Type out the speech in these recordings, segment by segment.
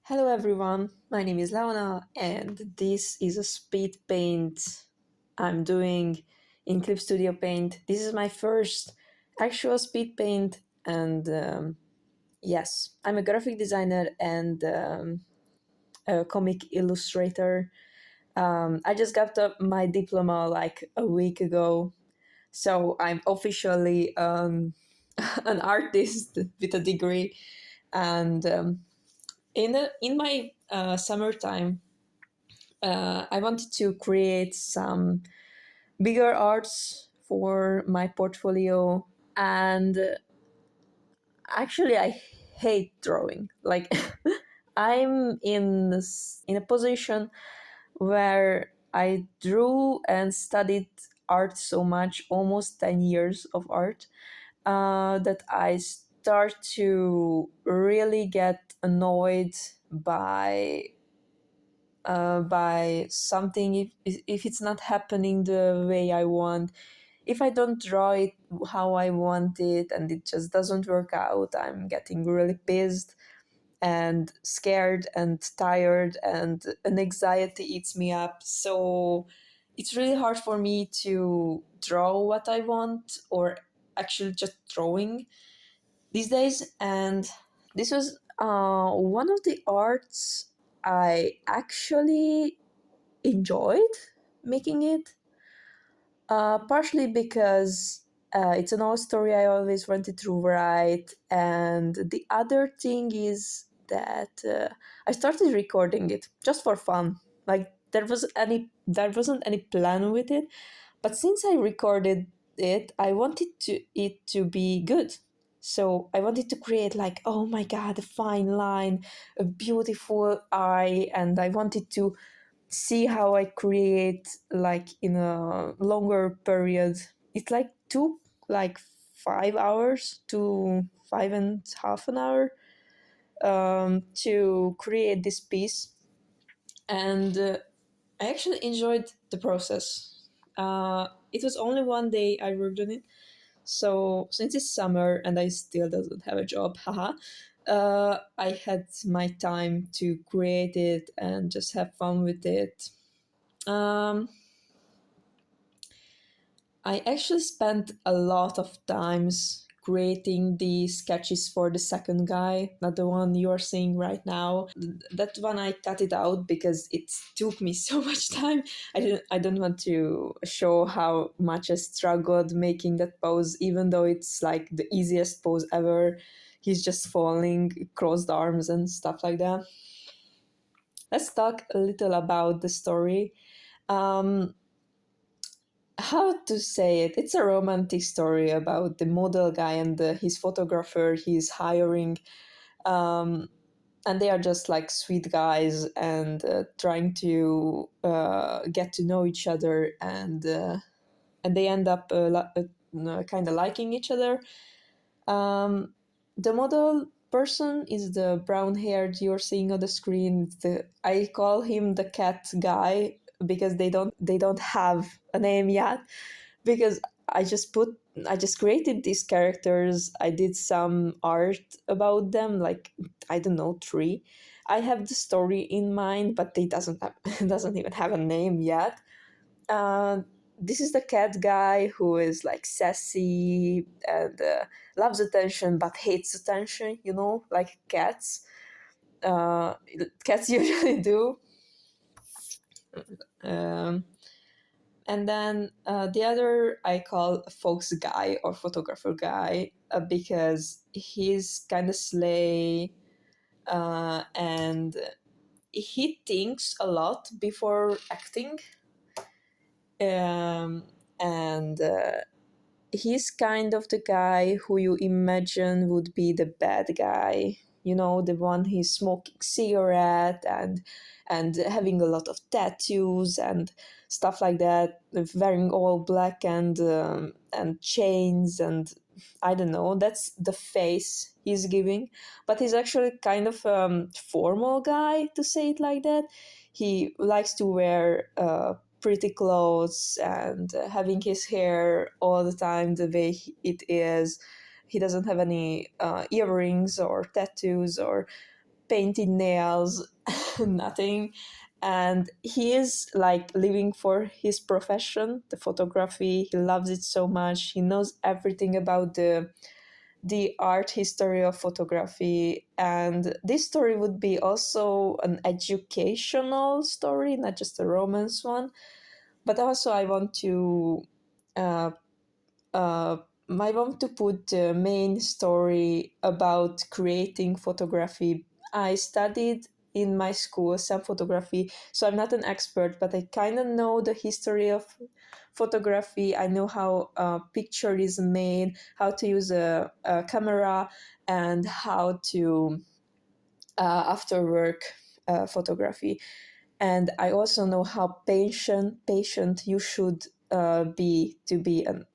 Hello everyone, my name is Leona and this is a speed paint I'm doing in Clip Studio Paint. This is my first actual speed paint and yes, I'm a graphic designer and a comic illustrator. I just got my diploma like a week ago, so I'm officially an artist with a degree and in my summertime, I wanted to create some bigger arts for my portfolio, and actually, I hate drawing. Like, I'm in a position where I drew and studied art so much, almost 10 years of art, that I start to really get annoyed by by something if it's not happening the way I want. If I don't draw it how I want it and it just doesn't work out, I'm getting really pissed and scared and tired, and an anxiety eats me up. So it's really hard for me to draw what I want, or actually just drawing these days. And this was one of the arts I actually enjoyed making it, partially because it's an old story I always wanted to write, and the other thing is that I started recording it just for fun. Like there wasn't any plan with it, but since I recorded it, I wanted it to be good. So I wanted to create like, oh my god, a fine line, a beautiful eye, and I wanted to see how I create like in a longer period. It like took like 5 hours to 5.5 an hour to create this piece, and I actually enjoyed the process. It was only one day I worked on it, so since it's summer and I still doesn't have a job, haha, I had my time to create it and just have fun with it. Um, I actually spent a lot of times creating the sketches for the second guy, not the one you're seeing right now. That one I cut it out because it took me so much time. I don't want to show how much I struggled making that pose, even though it's like the easiest pose ever. He's just falling, crossed arms and stuff like that. Let's talk a little about the story. Um, how to say it, it's a romantic story about the model guy and his photographer he's hiring, um, and they are just like sweet guys and trying to get to know each other, and they end up kind of liking each other. The model person is the brown haired you're seeing on the screen. I call him the cat guy because they don't have a name yet, because I just created these characters. I did some art about them, like I don't know, three. I have the story in mind, but they doesn't have, doesn't even have a name yet. Uh, this is the cat guy who is like sassy and loves attention but hates attention. Like cats. Uh, Cats usually do. Um, And then the other I call folks guy or photographer guy, because he's kind of slay, and he thinks a lot before acting. Um, and he's kind of the guy who you imagine would be the bad guy. The one he's smoking cigarette and having a lot of tattoos and stuff like that, wearing all black and chains, and I don't know. That's the face he's giving, but he's actually kind of formal guy, to say it like that. He likes to wear pretty clothes and having his hair all the time the way it is. He doesn't have any earrings or tattoos or painted nails, nothing. And he is like living for his profession, the photography. He loves it so much. He knows everything about the art history of photography. And this story would be also an educational story, not just a romance one. But also, uh, uh, I want to put the main story about creating photography. I studied in my school some photography, so I'm not an expert, but I kind of know the history of photography. I know how a picture is made, how to use a camera, and how to after work photography. And I also know how patient you should be to be a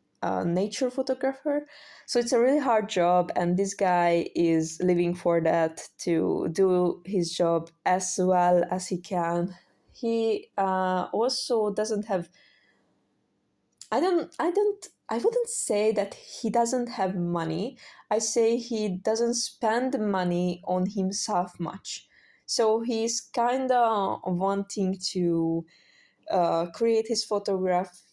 nature photographer. So it's a really hard job, and this guy is living for that to do his job as well as he can. He also doesn't have. I wouldn't say that he doesn't have money. I say he doesn't spend money on himself much. So he's kind of wanting to create his photos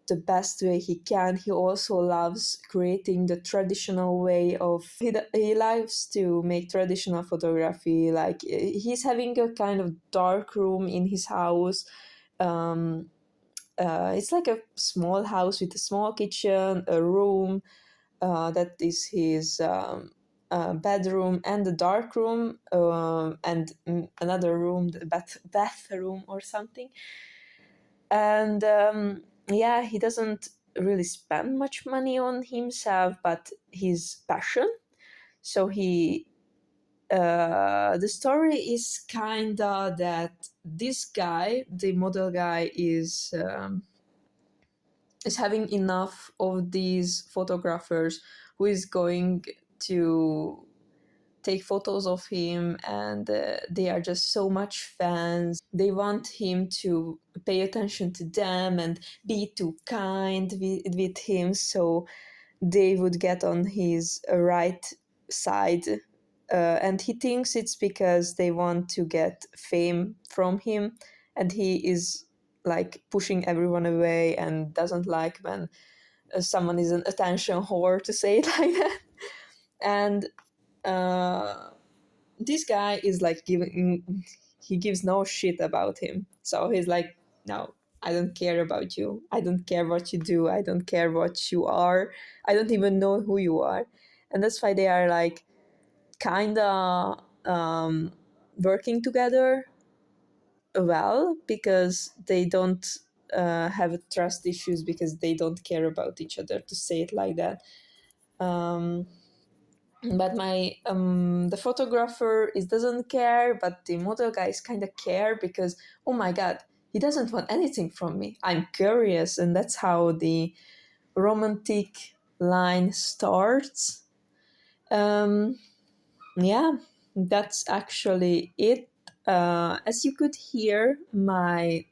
the best way he can. He also loves creating the traditional way of he loves to make traditional photography. Like he's having a kind of dark room in his house. Um, it's like a small house with a small kitchen, a room that is his bedroom, and a dark room, and another room, the bathroom or something. And yeah, he doesn't really spend much money on himself, but his passion. So the story is kinda that this guy, the model guy, is having enough of these photographers who is going to take photos of him, and they are just so much fans. They want him to pay attention to them and be too kind with him, so they would get on his right side. And he thinks it's because they want to get fame from him, and he is like pushing everyone away and doesn't like when someone is an attention whore, to say it like that. And uh, this guy is like he gives no shit about him. So he's like, no, I don't care about you. I don't care what you do. I don't care what you are. I don't even know who you are. And that's why they are like kind of working together well, because they don't have trust issues, because they don't care about each other, to say it like that. Um, but my the photographer is doesn't care, but the model guys kind of care, because oh my god, he doesn't want anything from me. I'm curious, and that's how the romantic line starts. Um, yeah, that's actually it. As you could hear, my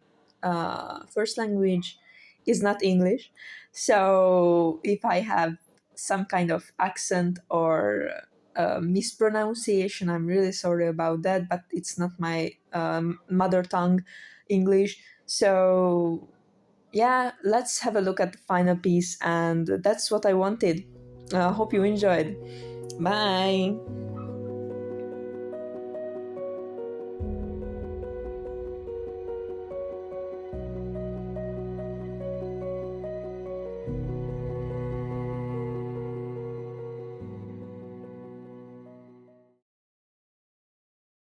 first language is not English. So if I have some kind of accent or mispronunciation, I'm really sorry about that, but it's not my mother tongue English. So yeah, let's have a look at the final piece, and that's what I wanted. Hope you enjoyed. Bye.